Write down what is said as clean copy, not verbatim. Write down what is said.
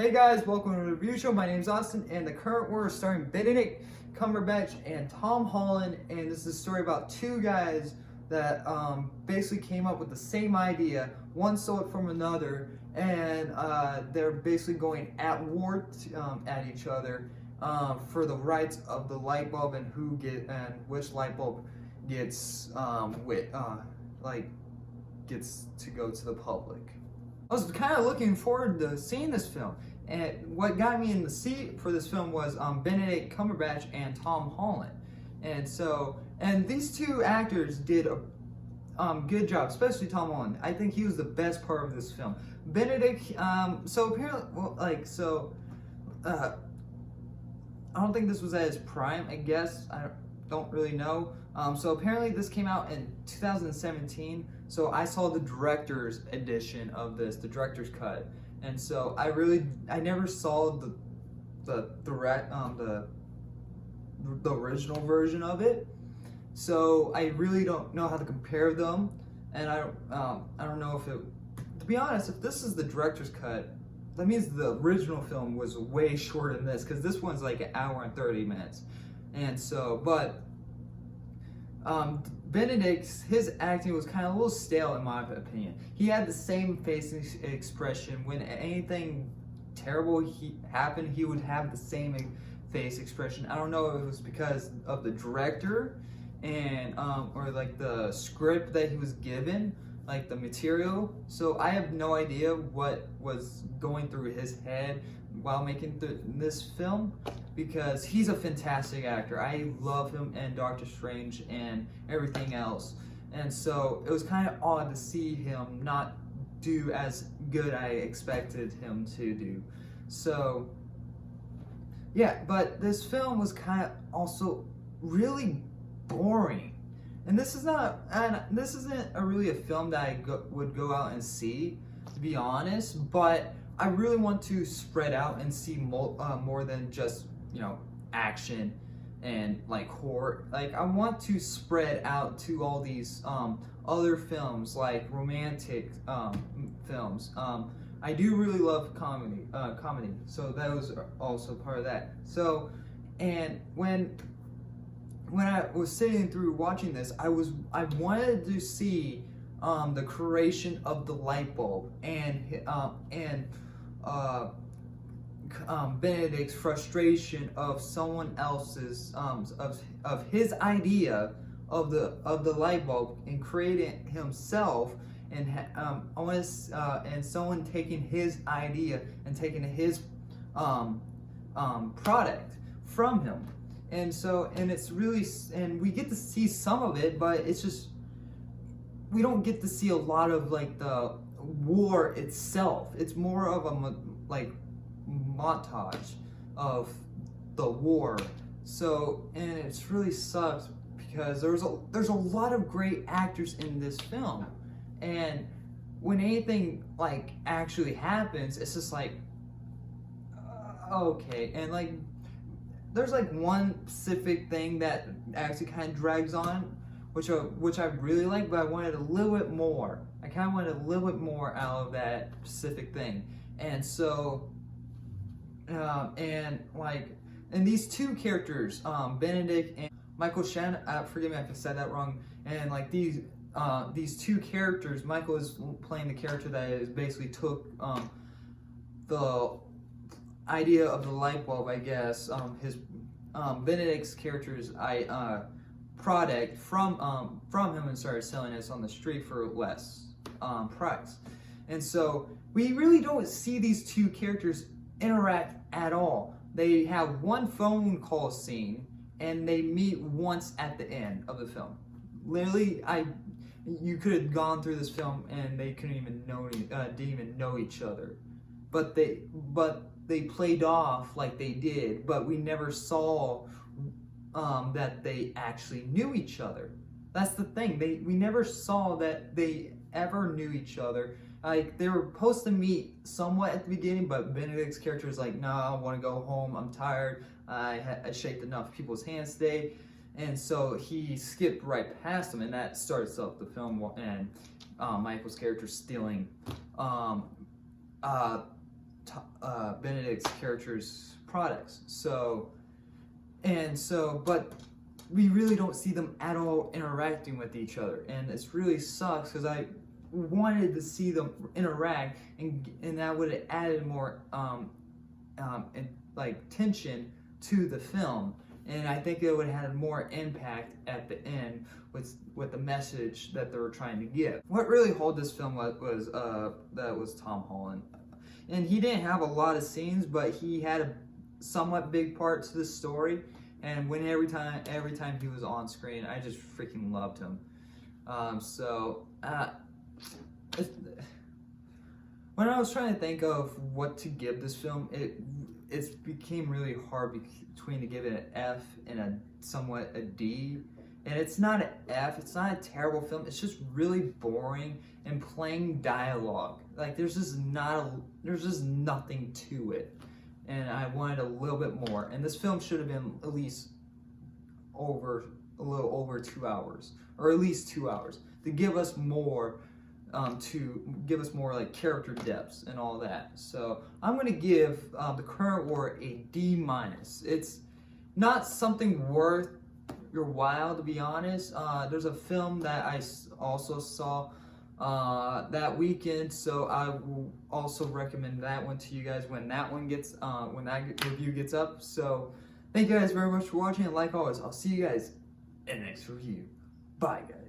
Hey guys, welcome to the review show. My name is Austin, and the current we're starring Benedict Cumberbatch and Tom Holland. And this is a story about two guys that basically came up with the same idea. One stole it from another, and they're basically going at war at each other for the rights of the light bulb and which light bulb gets gets to go to the public. I was kind of looking forward to seeing this film, and what got me in the seat for this film was Benedict Cumberbatch and Tom Holland, and these two actors did a good job, especially Tom Holland. I think he was the best part of this film. Benedict, so apparently, I don't think this was at his prime. I guess I don't really know. So apparently this came out in 2017. So I saw the director's edition of this, the director's cut, and so I never saw the original version of it. So I really don't know how to compare them, and I don't know if it. To be honest, if this is the director's cut, that means the original film was way shorter than this, because this one's like an hour and 30 minutes, and so Benedict's, his acting was kind of a little stale in my opinion. He had the same face expression. When anything terrible happened, he would have the same face expression. I don't know if it was because of the director and or like the script that he was given, like the material. So I have no idea what was going through his head while making this film, because he's a fantastic actor. I love him and Doctor Strange and everything else, and so it was kind of odd to see him not do as good I expected him to do. So yeah, but this film was kind of also really boring, and this isn't really a film that I would go out and see, to be honest. But I really want to spread out and see more than just, action and like horror. Like, I want to spread out to all these other films, like romantic films. I do really love comedy, so that was also part of that. So, and when I was sitting through watching this, I wanted to see the creation of the light bulb and Benedict's frustration of someone else's of his idea of the light bulb and creating himself, and and someone taking his idea and taking his product from him. And it's really, and we get to see some of it, but it's just, we don't get to see a lot of like the war itself. It's more of a montage of the war. So, and it's really sucks because there's a lot of great actors in this film, and when anything like actually happens, it's just like okay. And like there's like one specific thing that actually kind of drags on, which I really like, but I wanted a little bit more. I kind of wanted a little bit more out of that specific thing, and so and these two characters, Benedict and Michael Shannon, forgive me if I said that wrong, and like these two characters, Michael is playing the character that is basically took the idea of the light bulb, I guess, his Benedict's character's product from him, and started selling this on the street for less price. And so we really don't see these two characters interact at all. They have one phone call scene, and they meet once at the end of the film. Literally, you could have gone through this film and they couldn't even didn't even know each other. But they played off like they did, but we never saw that they actually knew each other. That's the thing. We never saw that they ever knew each other. Like, they were supposed to meet somewhat at the beginning, but Benedict's character is like, "No, I want to go home. I'm tired. I shaked enough people's hands today," and so he skipped right past him, and that starts up the film. And Michael's character stealing Benedict's character's products. But we really don't see them at all interacting with each other, and it's really sucks because I wanted to see them interact, and that would have added more and like tension to the film, and I think it would have had more impact at the end with the message that they were trying to give. What really held this film was Tom Holland, and he didn't have a lot of scenes, but he had a somewhat big part to the story. And every time he was on screen, I just freaking loved him. When I was trying to think of what to give this film, it became really hard between to give it an F and somewhat a D. And it's not an F, it's not a terrible film, it's just really boring and plain dialogue. Like there's just nothing to it. And I wanted a little bit more. And this film should have been at least a little over 2 hours, or at least 2 hours, to give us more, like character depths and all that. So I'm gonna give The Current War a D-. It's not something worth your while, to be honest. There's a film that I also saw that weekend, so I will also recommend that one to you guys when that review gets up. So thank you guys very much for watching, and like always, I'll see you guys in the next review. Bye guys.